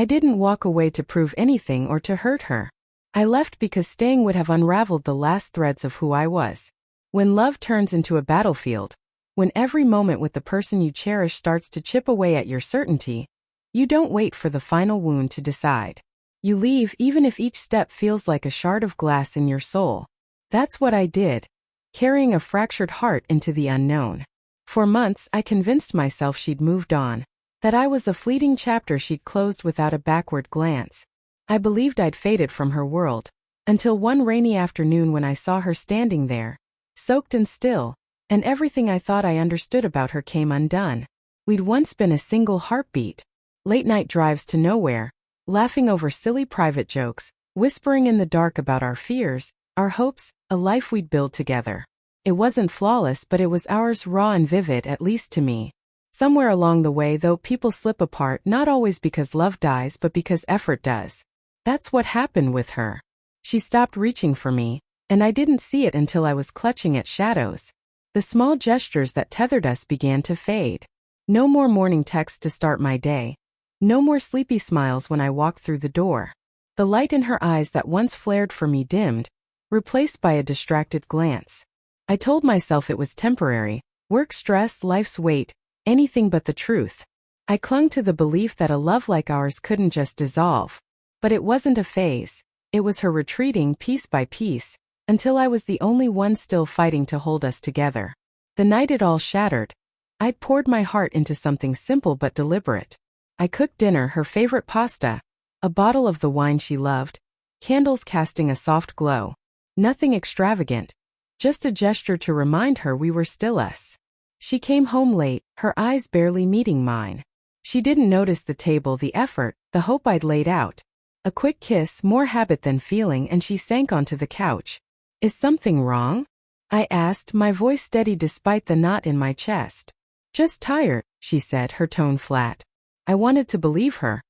I didn't walk away to prove anything or to hurt her. I left because staying would have unraveled the last threads of who I was. When love turns into a battlefield, when every moment with the person you cherish starts to chip away at your certainty, you don't wait for the final wound to decide. You leave even if each step feels like a shard of glass in your soul. That's what I did, carrying a fractured heart into the unknown. For months I convinced myself she'd moved on, that I was a fleeting chapter she'd closed without a backward glance. I believed I'd faded from her world, until one rainy afternoon when I saw her standing there, soaked and still, and everything I thought I understood about her came undone. We'd once been a single heartbeat, late-night drives to nowhere, laughing over silly private jokes, whispering in the dark about our fears, our hopes, a life we'd build together. It wasn't flawless, but it was ours, raw and vivid, at least to me. Somewhere along the way, though, people slip apart, not always because love dies, but because effort does. That's what happened with her. She stopped reaching for me, and I didn't see it until I was clutching at shadows. The small gestures that tethered us began to fade. No more morning texts to start my day. No more sleepy smiles when I walked through the door. The light in her eyes that once flared for me dimmed, replaced by a distracted glance. I told myself it was temporary, work stress, life's weight, anything but the truth. I clung to the belief that a love like ours couldn't just dissolve. But it wasn't a phase. It was her retreating piece by piece, until I was the only one still fighting to hold us together. The night it all shattered, I'd poured my heart into something simple but deliberate. I cooked dinner, her favorite pasta, a bottle of the wine she loved, candles casting a soft glow. Nothing extravagant, just a gesture to remind her we were still us. She came home late, her eyes barely meeting mine. She didn't notice the table, the effort, the hope I'd laid out. A quick kiss, more habit than feeling, and she sank onto the couch. Is something wrong? I asked, my voice steady despite the knot in my chest. Just tired, she said, her tone flat. I wanted to believe her.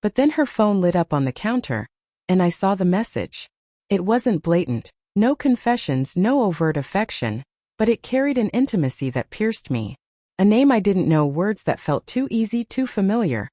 But then her phone lit up on the counter, and I saw the message. It wasn't blatant, no confessions, no overt affection, but it carried an intimacy that pierced me. A name I didn't know, words that felt too easy, too familiar.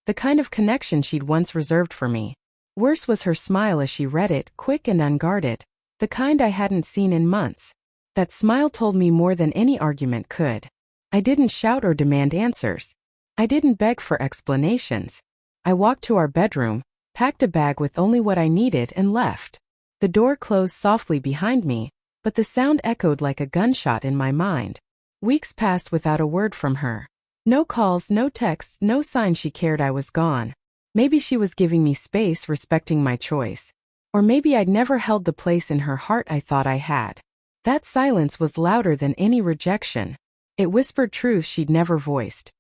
The kind of connection she'd once reserved for me. Worse was her smile as she read it, quick and unguarded, the kind I hadn't seen in months. That smile told me more than any argument could. I didn't shout or demand answers. I didn't beg for explanations. I walked to our bedroom, packed a bag with only what I needed, and left. The door closed softly behind me, but the sound echoed like a gunshot in my mind. Weeks passed without a word from her. No calls, no texts, no sign she cared I was gone. Maybe she was giving me space, respecting my choice. Or maybe I'd never held the place in her heart I thought I had. That silence was louder than any rejection. It whispered truths she'd never voiced.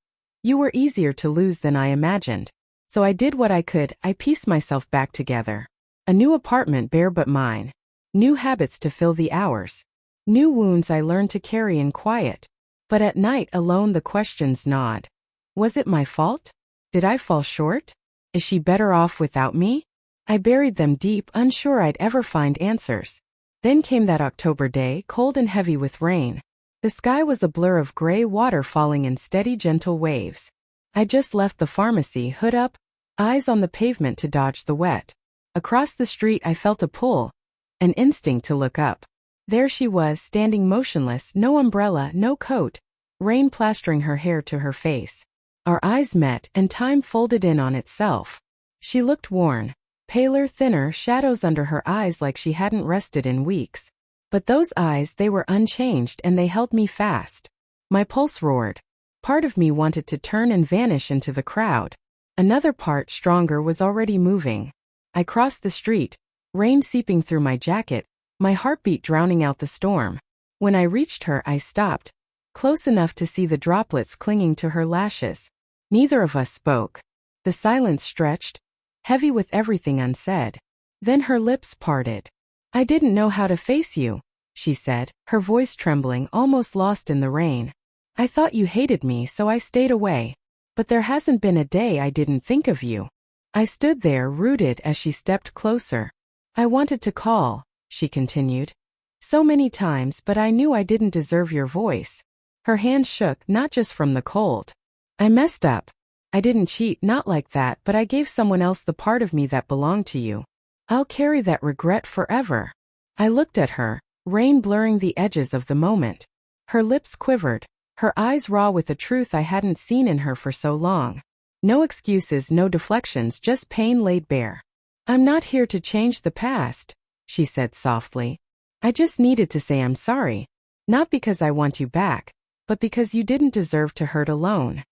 You were easier to lose than I imagined. So I did what I could, I pieced myself back together. A new apartment bare but mine. New habits to fill the hours. New wounds I learned to carry in quiet. But at night alone the questions gnawed. Was it my fault? Did I fall short? Is she better off without me? I buried them deep, unsure I'd ever find answers. Then came that October day, cold and heavy with rain. The sky was a blur of gray, water falling in steady, gentle waves. I just left the pharmacy, hood up, eyes on the pavement to dodge the wet. Across the street I felt a pull, an instinct to look up. There she was, standing motionless, no umbrella, no coat, rain plastering her hair to her face. Our eyes met, and time folded in on itself. She looked worn, paler, thinner, shadows under her eyes like she hadn't rested in weeks. But those eyes, they were unchanged, and they held me fast. My pulse roared. Part of me wanted to turn and vanish into the crowd. Another part, stronger, was already moving. I crossed the street, rain seeping through my jacket, my heartbeat drowning out the storm. When I reached her, I stopped, close enough to see the droplets clinging to her lashes. Neither of us spoke. The silence stretched, heavy with everything unsaid. Then her lips parted. I didn't know how to face you, she said, her voice trembling, almost lost in the rain. I thought you hated me, so I stayed away. But there hasn't been a day I didn't think of you. I stood there, rooted, as she stepped closer. I wanted to call, she continued. So many times, but I knew I didn't deserve your voice. Her hand shook, not just from the cold. I messed up. I didn't cheat, not like that, but I gave someone else the part of me that belonged to you. I'll carry that regret forever. I looked at her, rain blurring the edges of the moment. Her lips quivered, her eyes raw with a truth I hadn't seen in her for so long. No excuses, no deflections, just pain laid bare. I'm not here to change the past, she said softly. I just needed to say I'm sorry. Not because I want you back, but because you didn't deserve to hurt alone.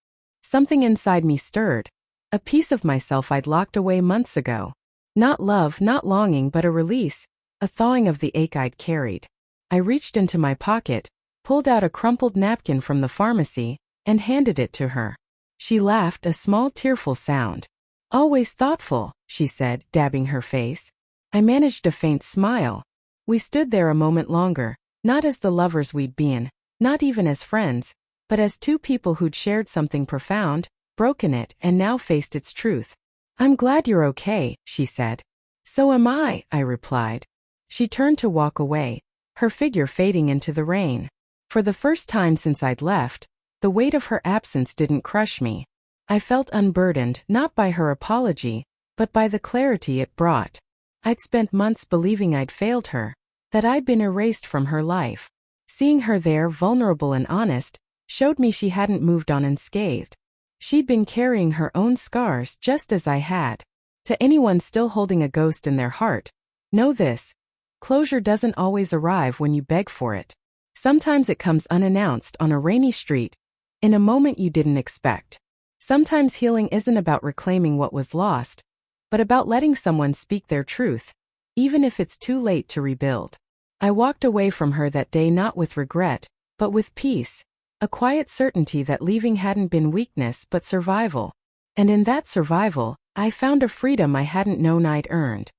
Something inside me stirred. A piece of myself I'd locked away months ago. Not love, not longing, but a release, a thawing of the ache I'd carried. I reached into my pocket, pulled out a crumpled napkin from the pharmacy, and handed it to her. She laughed, a small tearful sound. Always thoughtful, she said, dabbing her face. I managed a faint smile. We stood there a moment longer, not as the lovers we'd been, not even as friends, but as two people who'd shared something profound, broken it, and now faced its truth. I'm glad you're okay, she said. So am I replied. She turned to walk away, her figure fading into the rain. For the first time since I'd left, the weight of her absence didn't crush me. I felt unburdened, not by her apology, but by the clarity it brought. I'd spent months believing I'd failed her, that I'd been erased from her life. Seeing her there, vulnerable and honest, showed me she hadn't moved on unscathed. She'd been carrying her own scars just as I had. To anyone still holding a ghost in their heart, know this: closure doesn't always arrive when you beg for it. Sometimes it comes unannounced on a rainy street, in a moment you didn't expect. Sometimes healing isn't about reclaiming what was lost, but about letting someone speak their truth, even if it's too late to rebuild. I walked away from her that day not with regret, but with peace, a quiet certainty that leaving hadn't been weakness but survival. And in that survival, I found a freedom I hadn't known I'd earned.